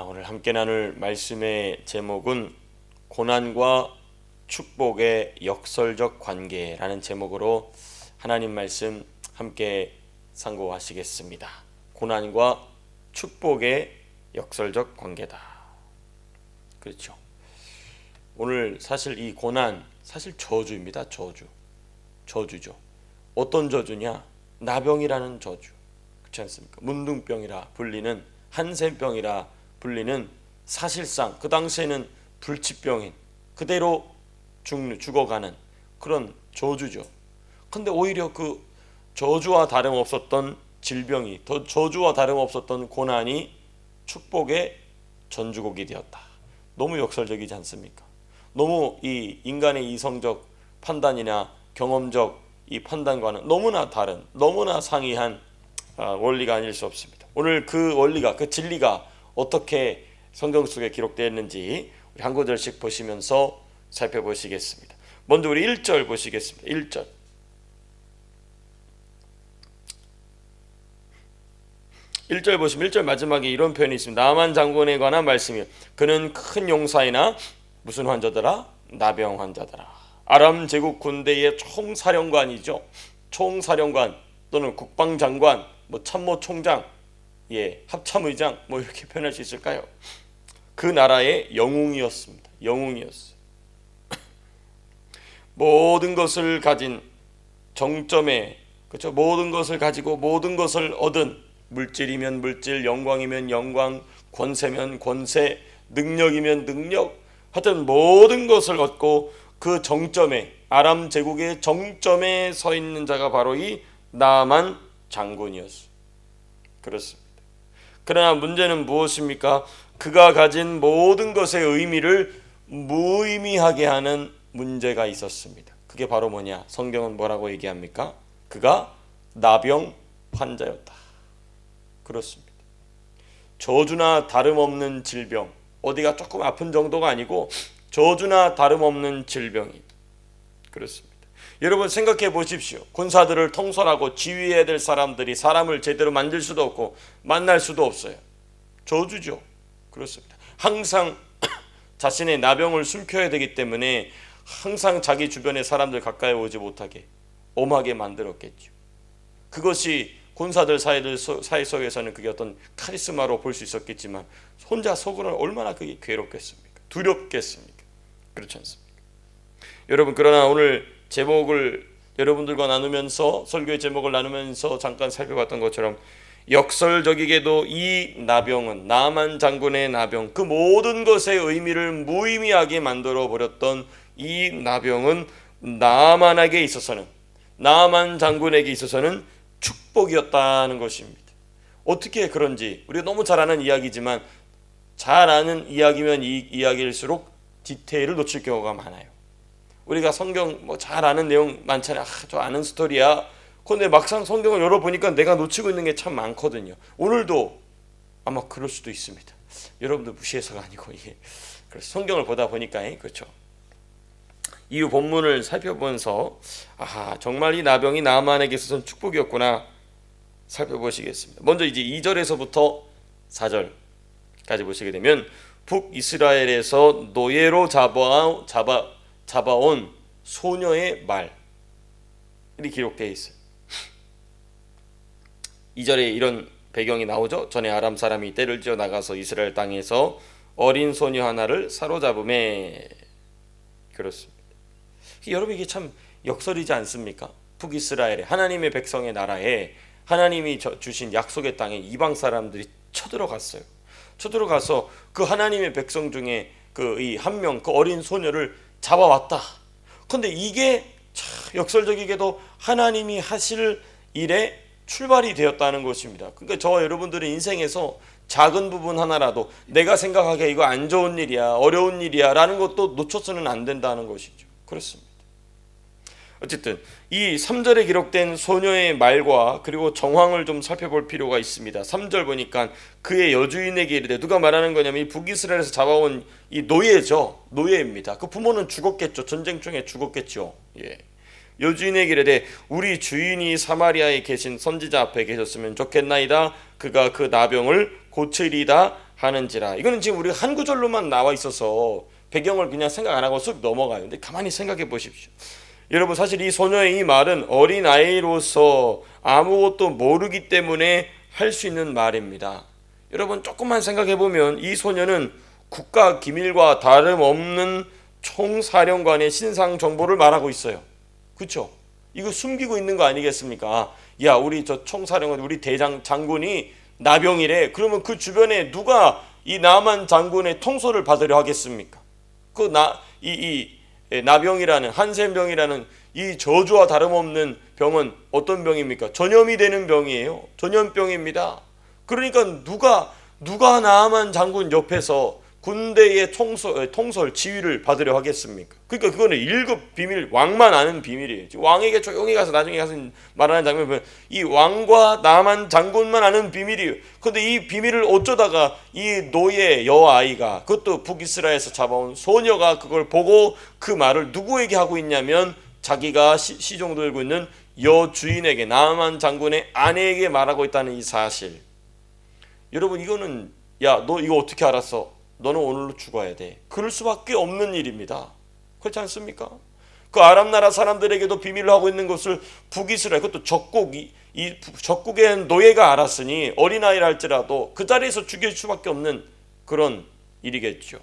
오늘 함께 나눌 말씀의 제목은 고난과 축복의 역설적 관계라는 제목으로 하나님 말씀 함께 상고하시겠습니다. 고난과 축복의 역설적 관계다. 그렇죠. 오늘 사실 이 고난 사실 저주입니다. 저주죠. 어떤 저주냐? 나병이라는 저주. 그렇지 않습니까? 문둥병이라 불리는 한센병이라 불리는 사실상 그 당시에는 불치병인 그대로 죽어가는 그런 저주죠. 근데 오히려 그 저주와 다름없었던 질병이 더 저주와 다름없었던 고난이 축복의 전주곡이 되었다. 너무 역설적이지 않습니까? 너무 이 인간의 이성적 판단이나 경험적 이 판단과는 너무나 다른 너무나 상이한 원리가 아닐 수 없습니다. 오늘 그 원리가 그 진리가 어떻게 성경 속에 기록되어 있는지 우리 한 구절씩 보시면서 살펴보시겠습니다. 먼저 우리 1절 보시겠습니다. 1절 보시면 1절 마지막에 이런 표현이 있습니다. 나만 장군에 관한 말씀이요. 그는 큰 용사이나 무슨 환자더라? 나병 환자더라. 아람 제국 군대의 총사령관이죠. 총사령관 또는 국방장관, 참모총장, 합참의장 이렇게 표현할 수 있을까요? 그 나라의 영웅이었습니다. 영웅이었어요. 모든 것을 가진 정점에 그렇죠. 모든 것을 가지고 모든 것을 얻은 물질이면 물질, 영광이면 영광, 권세면 권세, 능력이면 능력, 하여튼 모든 것을 얻고 그 정점에 아람 제국의 정점에 서 있는 자가 바로 이 나만 장군이었어요. 그렇습니다. 그러나 문제는 무엇입니까? 그가 가진 모든 것의 의미를 무의미하게 하는 문제가 있었습니다. 그게 바로 뭐냐? 성경은 뭐라고 얘기합니까? 그가 나병 환자였다. 그렇습니다. 저주나 다름없는 질병, 어디가 조금 아픈 정도가 아니고 저주나 다름없는 질병이. 그렇습니다. 여러분 생각해 보십시오. 군사들을 통솔하고 지휘해야 될 사람들이 사람을 제대로 만질 수도 없고 만날 수도 없어요. 저주죠. 그렇습니다. 항상 자신의 나병을 숨겨야 되기 때문에 항상 자기 주변의 사람들 가까이 오지 못하게 엄하게 만들었겠죠. 그것이 군사들 사이 속에서는 그게 어떤 카리스마로 볼 수 있었겠지만 혼자 속으로는 얼마나 그게 괴롭겠습니까? 두렵겠습니까? 그렇지 않습니까? 여러분, 그러나 오늘 제목을 여러분들과 나누면서 설교의 제목을 나누면서 잠깐 살펴봤던 것처럼 역설적이게도 이 나병은 나만 장군의 나병, 그 모든 것의 의미를 무의미하게 만들어 버렸던 이 나병은 나만에게 있어서는, 나만 장군에게 있어서는 축복이었다는 것입니다. 어떻게 그런지 우리가 너무 잘 아는 이야기지만 잘 아는 이야기면 이 이야기일수록 디테일을 놓칠 경우가 많아요. 우리가 성경 잘 아는 내용 많잖아요. 저 아는 스토리야. 그런데 막상 성경을 열어보니까 내가 놓치고 있는 게 참 많거든요. 오늘도 아마 그럴 수도 있습니다. 여러분들 무시해서가 아니고 그래서 성경을 보다 보니까 그렇죠. 이 본문을 살펴보면서 정말 이 나병이 나만에게 있어서는 축복이었구나 살펴보시겠습니다. 먼저 이제 2절에서부터 4절까지 보시게 되면 북이스라엘에서 노예로 잡아온 소녀의 말이 기록되어 있어요. 2절에 이런 배경이 나오죠. 전에 아람 사람이 떼를 지어 나가서 이스라엘 땅에서 어린 소녀 하나를 사로잡음에. 그렇습니다. 여러분, 이게 참 역설이지 않습니까? 북이스라엘에 하나님의 백성의 나라에 하나님이 주신 약속의 땅에 이방 사람들이 쳐들어갔어요. 쳐들어가서 그 하나님의 백성 중에 그 이 한 명, 그 어린 소녀를 잡아왔다. 그런데 이게 참 역설적이게도 하나님이 하실 일의 출발이 되었다는 것입니다. 그러니까 저와 여러분들의 인생에서 작은 부분 하나라도 내가 생각하기에 이거 안 좋은 일이야, 어려운 일이야 라는 것도 놓쳐서는 안 된다는 것이죠. 그렇습니다. 어쨌든 이 3절에 기록된 소녀의 말과 그리고 정황을 좀 살펴볼 필요가 있습니다. 3절 보니까 그의 여주인에게 이르되, 누가 말하는 거냐면 이 북이스라엘에서 잡아온 이 노예죠. 노예입니다. 그 부모는 죽었겠죠. 전쟁 중에 죽었겠죠. 여주인에게 이르되, 우리 주인이 사마리아에 계신 선지자 앞에 계셨으면 좋겠나이다. 그가 그 나병을 고치리다 하는지라. 이거는 지금 우리가 한 구절로만 나와 있어서 배경을 그냥 생각 안 하고 쓱 넘어가요. 근데 가만히 생각해 보십시오. 여러분, 사실 이 소녀의 이 말은 어린아이로서 아무것도 모르기 때문에 할 수 있는 말입니다. 여러분, 조금만 생각해 보면 이 소녀는 국가 기밀과 다름없는 총사령관의 신상 정보를 말하고 있어요. 그렇죠? 이거 숨기고 있는 거 아니겠습니까? 야, 우리 저 총사령관, 우리 대장 장군이 나병이래. 그러면 그 주변에 누가 이 나만 장군의 통솔을 받으려 하겠습니까? 나병이라는, 한센병이라는 이 저주와 다름없는 병은 어떤 병입니까? 전염이 되는 병이에요. 전염병입니다. 그러니까 누가 나만 장군 옆에서 군대의 통솔 지휘를 받으려 하겠습니까? 그러니까 그거는 1급 비밀, 왕만 아는 비밀이에요. 왕에게 조용히 가서 나중에 가서 말하는 장면 보면 이 왕과 나만 장군만 아는 비밀이에요. 그런데 이 비밀을 어쩌다가 이 노예 여아이가, 그것도 북이스라엘에서 잡아온 소녀가 그걸 보고 그 말을 누구에게 하고 있냐면 자기가 시종 들고 있는 여주인에게, 나만 장군의 아내에게 말하고 있다는 이 사실. 여러분, 이거는 야, 너 이거 어떻게 알았어? 너는 오늘로 죽어야 돼. 그럴 수밖에 없는 일입니다. 그렇지 않습니까? 그 아람 나라 사람들에게도 비밀을 하고 있는 것을 북이스라엘, 그것도 적국의 노예가 알았으니 어린아이라 할지라도 그 자리에서 죽일 수밖에 없는 그런 일이겠죠.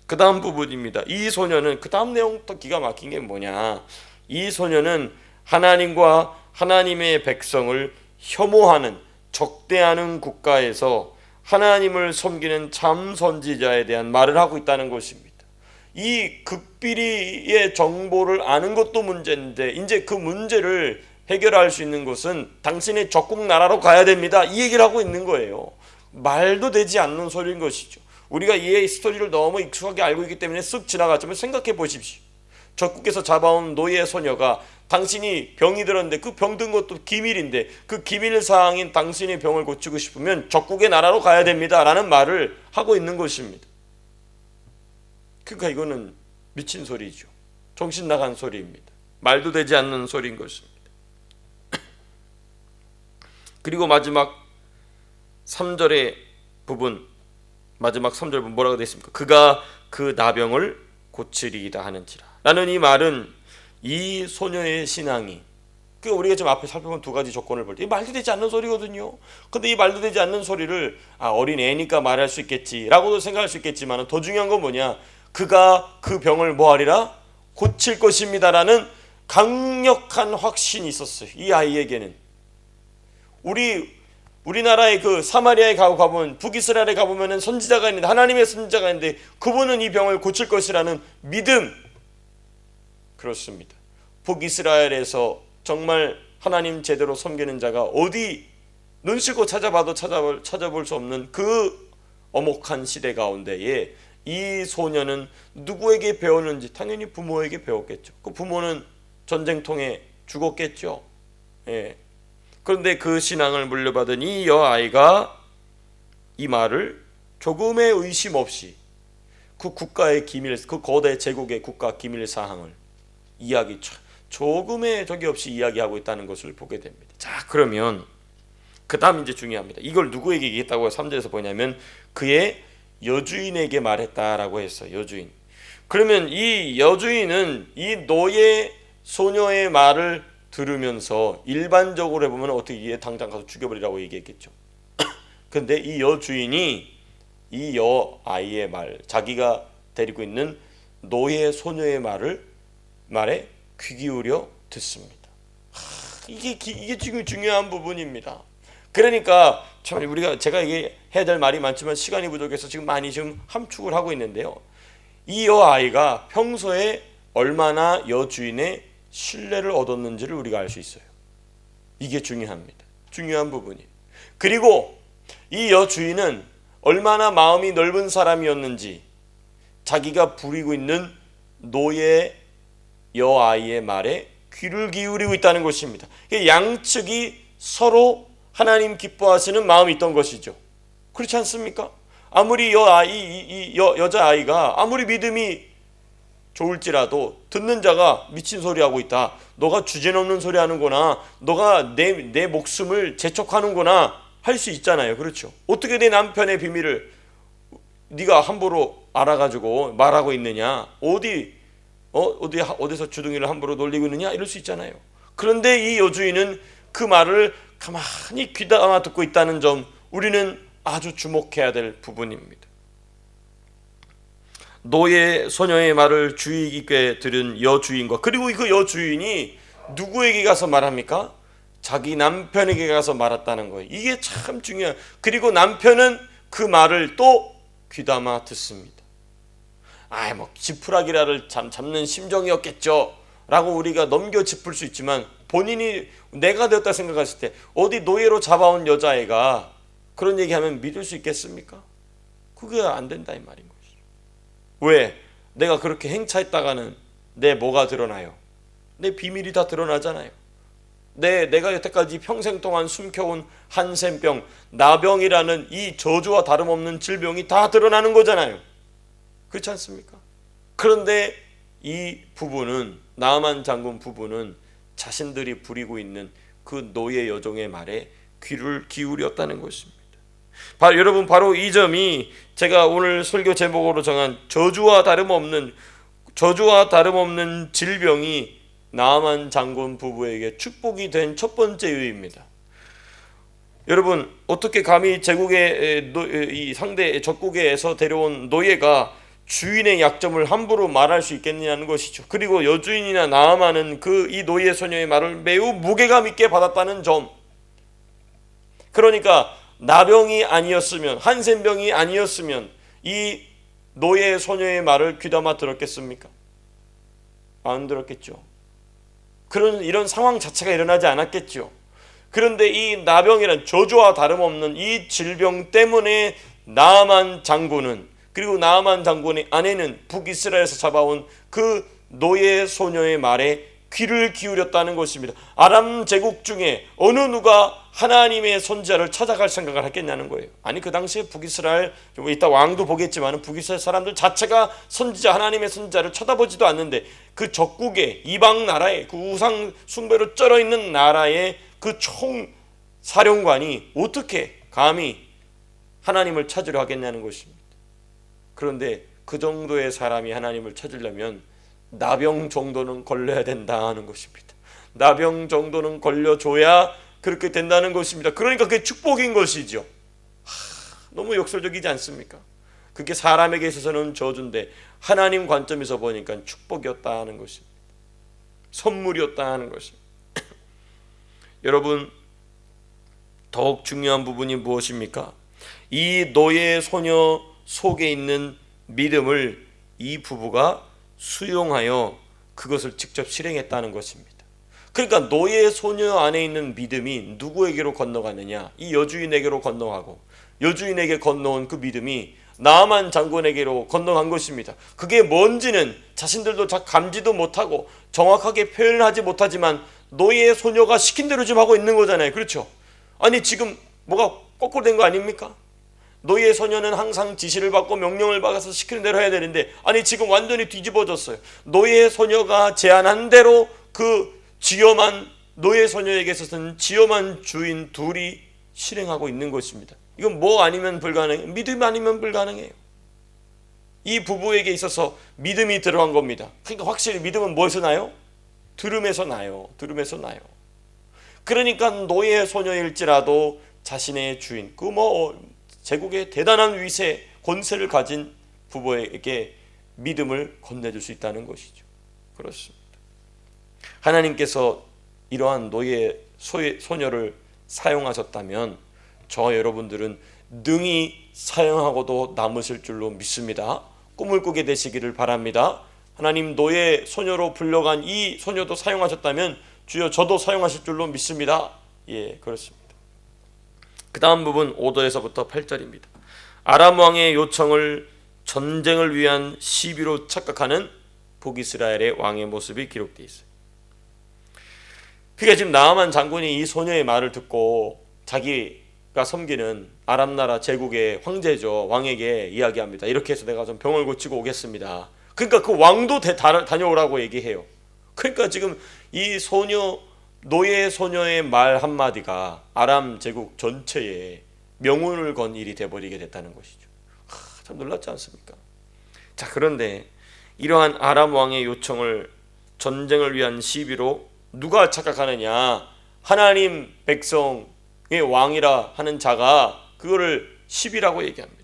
그 다음 부분입니다. 이 소녀는, 그 다음 내용부터 기가 막힌 게 뭐냐, 이 소녀는 하나님과 하나님의 백성을 혐오하는, 적대하는 국가에서 하나님을 섬기는 참 선지자에 대한 말을 하고 있다는 것입니다. 이 극비리의 정보를 아는 것도 문제인데, 이제 그 문제를 해결할 수 있는 것은 당신의 적국 나라로 가야 됩니다. 이 얘기를 하고 있는 거예요. 말도 되지 않는 소리인 것이죠. 우리가 이 스토리를 너무 익숙하게 알고 있기 때문에 쓱 지나갔지만 생각해 보십시오. 적국에서 잡아온 노예 소녀가 당신이 병이 들었는데 그 병 든 것도 기밀인데 그 기밀 사항인 당신의 병을 고치고 싶으면 적국의 나라로 가야 됩니다 라는 말을 하고 있는 것입니다. 그러니까 이거는 미친 소리죠. 정신 나간 소리입니다. 말도 되지 않는 소리인 것입니다. 그리고 마지막 3절의 부분, 마지막 3절 부분 뭐라고 되어 있습니까? 그가 그 나병을 고치리이다 하는지라 라는 이 말은 이 소녀의 신앙이, 그 우리가 지금 앞에 살펴본 두 가지 조건을 볼 때 말도 되지 않는 소리거든요. 근데 이 말도 되지 않는 소리를 어린 애니까 말할 수 있겠지라고도 생각할 수 있겠지만, 더 중요한 건 뭐냐, 그가 그 병을 뭐하리라? 고칠 것입니다라는 강력한 확신이 있었어요. 이 아이에게는. 우리나라의 그 사마리아에 가보면, 북이스라엘에 가보면 선지자가 있는데, 하나님의 선지자가 있는데 그분은 이 병을 고칠 것이라는 믿음. 그렇습니다. 북이스라엘에서 정말 하나님 제대로 섬기는 자가 어디 눈 씻고 찾아봐도 찾아볼 수 없는 그 엄혹한 시대 가운데에 이 소녀는 누구에게 배웠는지, 당연히 부모에게 배웠겠죠. 그 부모는 전쟁통에 죽었겠죠. 예. 그런데 그 신앙을 물려받은 이 여아이가 이 말을 조금의 의심 없이 그 국가의 기밀, 그 거대 제국의 국가 기밀 사항을 조금의 적이 없이 이야기하고 있다는 것을 보게 됩니다. 자, 그러면 그 다음 이제 중요합니다. 이걸 누구에게 얘기했다고 3절에서 보냐면 그의 여주인에게 말했다라고 했어요. 여주인. 그러면 이 여주인은 이 노예 소녀의 말을 들으면서 일반적으로 해보면 어떻게 얘 당장 가서 죽여버리라고 얘기했겠죠. 근데 이 여주인이 이 여아이의 말, 자기가 데리고 있는 노예 소녀의 말에 귀 기울여 듣습니다. 이게 지금 중요한 부분입니다. 그러니까 참 제가 이게 해야 될 말이 많지만 시간이 부족해서 지금 많이 좀 함축을 하고 있는데요. 이 여아이가 평소에 얼마나 여주인의 신뢰를 얻었는지를 우리가 알 수 있어요. 이게 중요합니다. 중요한 부분이에요. 그리고 이 여주인은 얼마나 마음이 넓은 사람이었는지 자기가 부리고 있는 노예 여아이의 말에 귀를 기울이고 있다는 것입니다. 양측이 서로 하나님 기뻐하시는 마음이 있던 것이죠. 그렇지 않습니까? 아무리 여자아이가 아무리 믿음이 좋을지라도 듣는 자가 미친 소리 하고 있다, 너가 주제넘는 소리 하는구나, 너가 내 목숨을 재촉하는구나, 할 수 있잖아요. 그렇죠? 어떻게 내 남편의 비밀을 네가 함부로 알아가지고 말하고 있느냐? 어디서 주둥이를 함부로 놀리고 있느냐? 이럴 수 있잖아요. 그런데 이 여주인은 그 말을 가만히 귀담아 듣고 있다는 점, 우리는 아주 주목해야 될 부분입니다. 노예 소녀의 말을 주의 깊게 들은 여주인과, 그리고 그 여주인이 누구에게 가서 말합니까? 자기 남편에게 가서 말했다는 거예요. 이게 참 중요해요. 그리고 남편은 그 말을 또 귀담아 듣습니다. 지푸라기라를 잡는 심정이었겠죠 라고 우리가 넘겨 짚을 수 있지만, 본인이 내가 되었다 생각했을 때 어디 노예로 잡아온 여자애가 그런 얘기하면 믿을 수 있겠습니까? 그게 안 된다 이 말인 것이죠. 왜? 내가 그렇게 행차했다가는 내 뭐가 드러나요? 내 비밀이 다 드러나잖아요. 내가 여태까지 평생 동안 숨겨온 한센병, 나병이라는 이 저주와 다름없는 질병이 다 드러나는 거잖아요. 그렇지 않습니까? 그런데 이 부부는, 나아만 장군 부부는 자신들이 부리고 있는 그 노예 여종의 말에 귀를 기울였다는 것입니다. 여러분, 바로 이 점이 제가 오늘 설교 제목으로 정한 저주와 다름없는 질병이 나아만 장군 부부에게 축복이 된 첫 번째 이유입니다. 여러분, 어떻게 감히 제국의 이 상대 적국에서 데려온 노예가 주인의 약점을 함부로 말할 수 있겠느냐는 것이죠. 그리고 여주인이나 나아만은 이 노예 소녀의 말을 매우 무게감 있게 받았다는 점. 그러니까 나병이 아니었으면, 한센병이 아니었으면 이 노예 소녀의 말을 귀담아 들었겠습니까? 안 들었겠죠. 이런 상황 자체가 일어나지 않았겠죠. 그런데 이 나병이란 저주와 다름없는 이 질병 때문에 나아만 장군은, 그리고 나아만 장군의 아내는 북이스라엘에서 잡아온 그 노예 소녀의 말에 귀를 기울였다는 것입니다. 아람 제국 중에 어느 누가 하나님의 선지자를 찾아갈 생각을 했겠냐는 거예요. 아니, 그 당시에 북이스라엘, 이따 왕도 보겠지만 북이스라엘 사람들 자체가 선지자, 하나님의 선지자를 쳐다보지도 않는데, 그 적국의 이방 나라에, 그 우상 숭배로 쩔어 있는 나라의 그 총사령관이 어떻게 감히 하나님을 찾으려 하겠냐는 것입니다. 그런데 그 정도의 사람이 하나님을 찾으려면 나병 정도는 걸려야 된다는 것입니다. 나병 정도는 걸려줘야 그렇게 된다는 것입니다. 그러니까 그게 축복인 것이죠. 너무 역설적이지 않습니까? 그게 사람에게 있어서는 저주인데 하나님 관점에서 보니까 축복이었다는 것입니다. 선물이었다는 것입니다. 여러분, 더욱 중요한 부분이 무엇입니까? 이 노예 소녀 속에 있는 믿음을 이 부부가 수용하여 그것을 직접 실행했다는 것입니다. 그러니까 노예 소녀 안에 있는 믿음이 누구에게로 건너가느냐? 이 여주인에게로 건너가고, 여주인에게 건너온 그 믿음이 나아만 장군에게로 건너간 것입니다. 그게 뭔지는 자신들도 잘 감지도 못하고 정확하게 표현하지 못하지만 노예 소녀가 시킨 대로 지금 하고 있는 거잖아요. 그렇죠? 아니, 지금 뭐가 거꾸로 된 거 아닙니까? 노예 소녀는 항상 지시를 받고 명령을 받아서 시키는 대로 해야 되는데, 아니, 지금 완전히 뒤집어졌어요. 노예 소녀가 제안한 대로 그 노예 소녀에게 있어서는 지엄한 주인 둘이 실행하고 있는 것입니다. 이건 뭐 아니면 불가능해요? 믿음 아니면 불가능해요. 이 부부에게 있어서 믿음이 들어간 겁니다. 그러니까 확실히 믿음은 뭐에서 나요? 들음에서 나요. 들음에서 나요. 그러니까 노예 소녀일지라도 자신의 주인, 제국의 대단한 위세, 권세를 가진 부부에게 믿음을 건네줄 수 있다는 것이죠. 그렇습니다. 하나님께서 이러한 노예 소녀를 사용하셨다면 저와 여러분들은 능히 사용하고도 남으실 줄로 믿습니다. 꿈을 꾸게 되시기를 바랍니다. 하나님, 노예 소녀로 불려간 이 소녀도 사용하셨다면 주여 저도 사용하실 줄로 믿습니다. 예, 그렇습니다. 그 다음 부분 5절에서부터 8절입니다. 아람 왕의 요청을 전쟁을 위한 시비로 착각하는 북이스라엘의 왕의 모습이 기록되어 있어요. 그러니까 지금 나아만 장군이 이 소녀의 말을 듣고 자기가 섬기는 아람 나라 제국의 황제죠, 왕에게 이야기합니다. 이렇게 해서 내가 좀 병을 고치고 오겠습니다. 그러니까 그 왕도 다녀오라고 얘기해요. 그러니까 지금 이 소녀 노예 소녀의 말 한마디가 아람 제국 전체에 명운을 건 일이 되어버리게 됐다는 것이죠. 참 놀랍지 않습니까? 자, 그런데 이러한 아람 왕의 요청을 전쟁을 위한 시비로 누가 착각하느냐? 하나님 백성의 왕이라 하는 자가 그거를 시비라고 얘기합니다.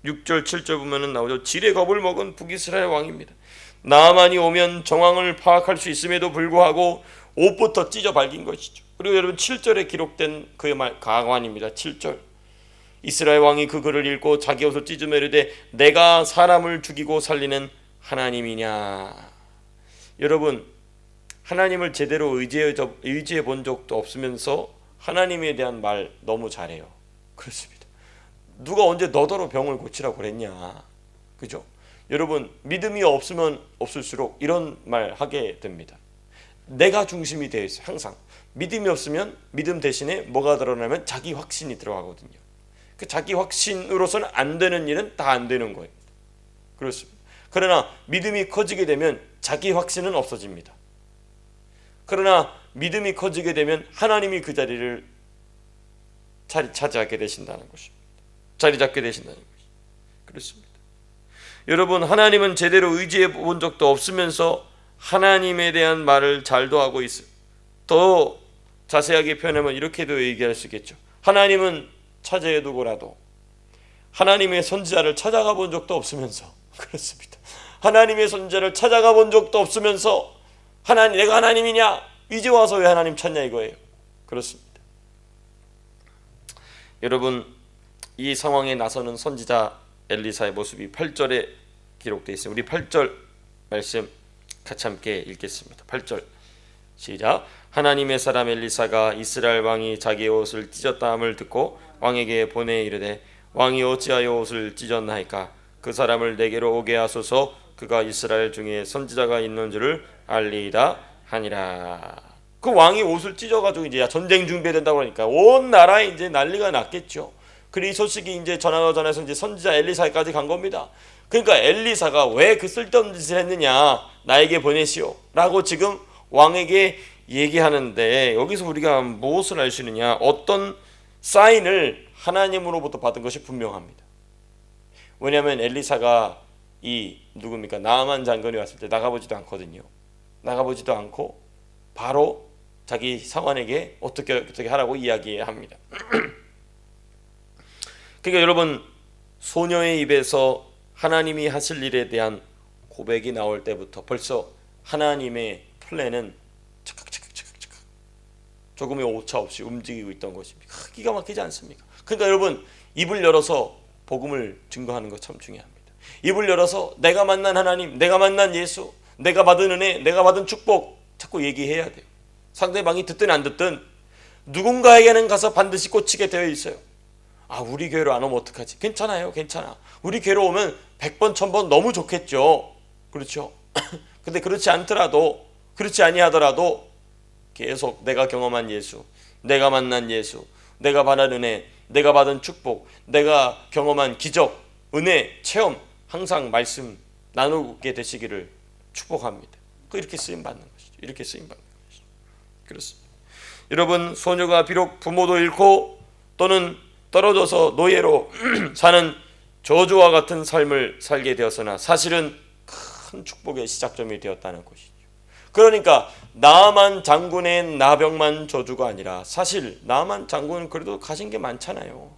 6절 7절 보면은 나오죠. 질의 겁을 먹은 북이스라엘 왕입니다. 나아만이 오면 정황을 파악할 수 있음에도 불구하고 옷부터 찢어 밝힌 것이죠. 그리고 여러분 7절에 기록된 그의 말 가관입니다. 7절. 이스라엘 왕이 그 글을 읽고 자기 옷을 찢으며 이르되 내가 사람을 죽이고 살리는 하나님이냐. 여러분, 하나님을 제대로 의지해 본 적도 없으면서 하나님에 대한 말 너무 잘해요. 그렇습니다. 누가 언제 너더러 병을 고치라고 그랬냐. 그죠? 여러분, 믿음이 없으면 없을수록 이런 말 하게 됩니다. 내가 중심이 되어 있어요. 항상 믿음이 없으면 믿음 대신에 뭐가 드러나면 자기 확신이 들어가거든요. 그 자기 확신으로서는 안 되는 일은 다 안 되는 거예요. 그렇습니다. 그러나 믿음이 커지게 되면 자기 확신은 없어집니다. 그러나 믿음이 커지게 되면 하나님이 그 자리를 차지하게 되신다는 것입니다. 자리 잡게 되신다는 것입니다. 그렇습니다. 여러분, 하나님은 제대로 의지해 본 적도 없으면서 하나님에 대한 말을 잘도 하고 있어요. 더 자세하게 표현하면 이렇게도 얘기할 수 있겠죠. 하나님은 차지해 두고라도 하나님의 선지자를 찾아가 본 적도 없으면서, 그렇습니다. 하나님의 선지자를 찾아가 본 적도 없으면서 하나님, 내가 하나님이냐? 이제 와서 왜 하나님 찾냐 이거예요. 그렇습니다. 여러분, 이 상황에 나서는 선지자 엘리사의 모습이 8절에 기록되어 있어요. 우리 8절 말씀 같이 함께 읽겠습니다. 8절 시작. 하나님의 사람 엘리사가 이스라엘 왕이 자기의 옷을 찢었다함을 듣고 왕에게 보내 이르되 왕이 어찌하여 옷을 찢었나이까? 그 사람을 내게로 오게 하소서. 그가 이스라엘 중에 선지자가 있는 줄을 알리이다 하니라. 그 왕이 옷을 찢어가지고 이제 전쟁 준비된다고 하니까 온 나라에 이제 난리가 났겠죠. 그리고 이 소식이 이제 전해서 이제 선지자 엘리사까지 간 겁니다. 그러니까 엘리사가 왜 그 쓸데없는 짓을 했느냐, 나에게 보내시오 라고 지금 왕에게 얘기하는데, 여기서 우리가 무엇을 알 수 있느냐, 어떤 사인을 하나님으로부터 받은 것이 분명합니다. 왜냐하면 엘리사가 이 누굽니까, 나아만 장군이 왔을 때 나가보지도 않거든요. 나가보지도 않고 바로 자기 사환에게 어떻게 하라고 이야기합니다. 그러니까 여러분, 소녀의 입에서 하나님이 하실 일에 대한 고백이 나올 때부터 벌써 하나님의 플랜은 착각 조금의 오차 없이 움직이고 있던 것입니다. 기가 막히지 않습니까? 그러니까 여러분, 입을 열어서 복음을 증거하는 것 참 중요합니다. 입을 열어서 내가 만난 하나님, 내가 만난 예수, 내가 받은 은혜, 내가 받은 축복 자꾸 얘기해야 돼요. 상대방이 듣든 안 듣든 누군가에게는 가서 반드시 꽂히게 되어 있어요. 아, 우리 교회로 안 오면 어떡하지? 괜찮아요, 괜찮아. 우리 교회로 오면 100번 1000번 너무 좋겠죠. 그렇죠? 근데 그렇지 않더라도, 그렇지 아니하더라도 계속 내가 경험한 예수, 내가 만난 예수, 내가 받은 은혜, 내가 받은 축복, 내가 경험한 기적, 은혜, 체험 항상 말씀 나누게 되시기를 축복합니다. 이렇게 쓰임 받는 것이죠. 이렇게 쓰임 받는 것이죠. 그렇습니다. 여러분, 소녀가 비록 부모도 잃고 또는 떨어져서 노예로 사는 저주와 같은 삶을 살게 되었으나 사실은 큰 축복의 시작점이 되었다는 것이죠. 그러니까 나아만 장군의 나병만 저주가 아니라 사실 나아만 장군은 그래도 가진 게 많잖아요.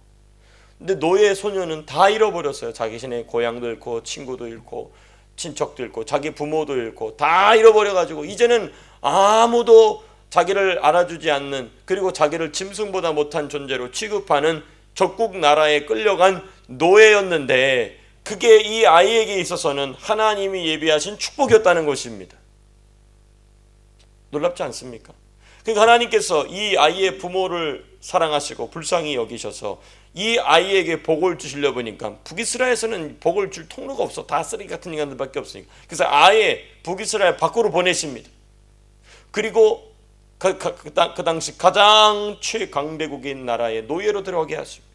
근데 노예 소녀는 다 잃어버렸어요. 자기 신의 고향도 잃고 친구도 잃고 친척도 잃고 자기 부모도 잃고 다 잃어버려가지고 이제는 아무도 자기를 알아주지 않는, 그리고 자기를 짐승보다 못한 존재로 취급하는 적국 나라에 끌려간 노예였는데, 그게 이 아이에게 있어서는 하나님이 예비하신 축복이었다는 것입니다. 놀랍지 않습니까? 그러니까 하나님께서 이 아이의 부모를 사랑하시고 불쌍히 여기셔서 이 아이에게 복을 주시려 보니까, 북이스라엘에서는 복을 줄 통로가 없어. 다 쓰레기 같은 인간들밖에 없으니까. 그래서 아예 북이스라엘 밖으로 보내십니다. 그리고 그 당시 가장 최강대국인 나라의 노예로 들어가게 하십니다.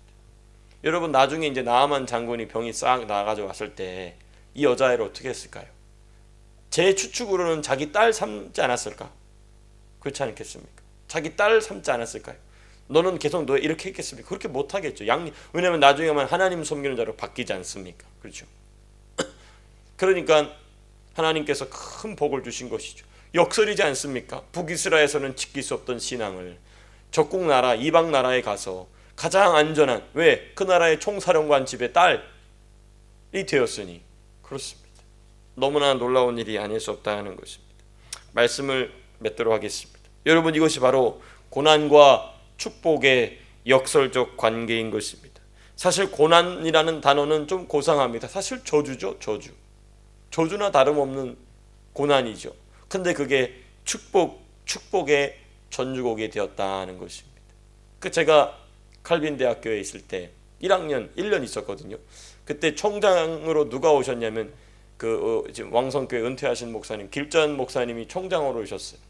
여러분, 나중에 이제 나아만 장군이 병이 싹 나가지고 왔을 때 이 여자애를 어떻게 했을까요? 제 추측으로는 자기 딸 삼지 않았을까? 그렇지 않겠습니까? 자기 딸 삼지 않았을까요? 너는 계속 너 이렇게 했겠습니까? 그렇게 못하겠죠. 왜냐하면 나중에만 하나님 섬기는 자로 바뀌지 않습니까? 그렇죠. 그러니까 하나님께서 큰 복을 주신 것이죠. 역설이지 않습니까? 북이스라엘에서는 지킬 수 없던 신앙을 적국 나라, 이방 나라에 가서 가장 안전한, 왜? 그 나라의 총사령관 집의 딸이 되었으니 그렇습니다. 너무나 놀라운 일이 아닐 수 없다 하는 것입니다. 말씀을 맺도록 하겠습니다. 여러분, 이것이 바로 고난과 축복의 역설적 관계인 것입니다. 사실 고난이라는 단어는 좀 고상합니다. 사실 저주죠. 저주나 다름없는 고난이죠. 근데 그게 축복의 전주곡이 되었다는 것입니다. 제가 칼빈 대학교에 있을 때 1년 있었거든요. 그때 총장으로 누가 오셨냐면 지금 왕성교회 은퇴하신 목사님, 길전 목사님이 총장으로 오셨어요.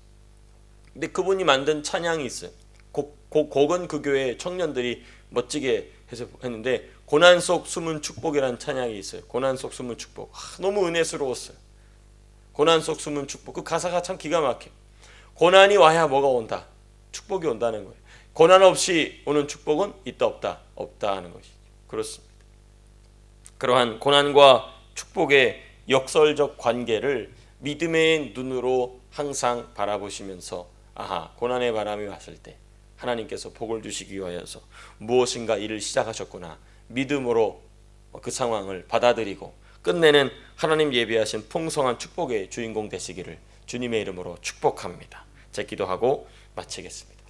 근데 그분이 만든 찬양이 있어요. 곡은 그 교회 청년들이 멋지게 해서 했는데, 고난 속 숨은 축복이라는 찬양이 있어요. 고난 속 숨은 축복. 너무 은혜스러웠어요. 고난 속 숨은 축복. 그 가사가 참 기가 막혀. 고난이 와야 뭐가 온다? 축복이 온다는 거예요. 고난 없이 오는 축복은 있다 없다 하는 것이죠. 그렇습니다. 그러한 고난과 축복의 역설적 관계를 믿음의 눈으로 항상 바라보시면서, 고난의 바람이 왔을 때 하나님께서 복을 주시기 위하여서 무엇인가 일을 시작하셨구나, 믿음으로 그 상황을 받아들이고 끝내는 하나님 예비하신 풍성한 축복의 주인공 되시기를 주님의 이름으로 축복합니다. 제 기도하고 마치겠습니다.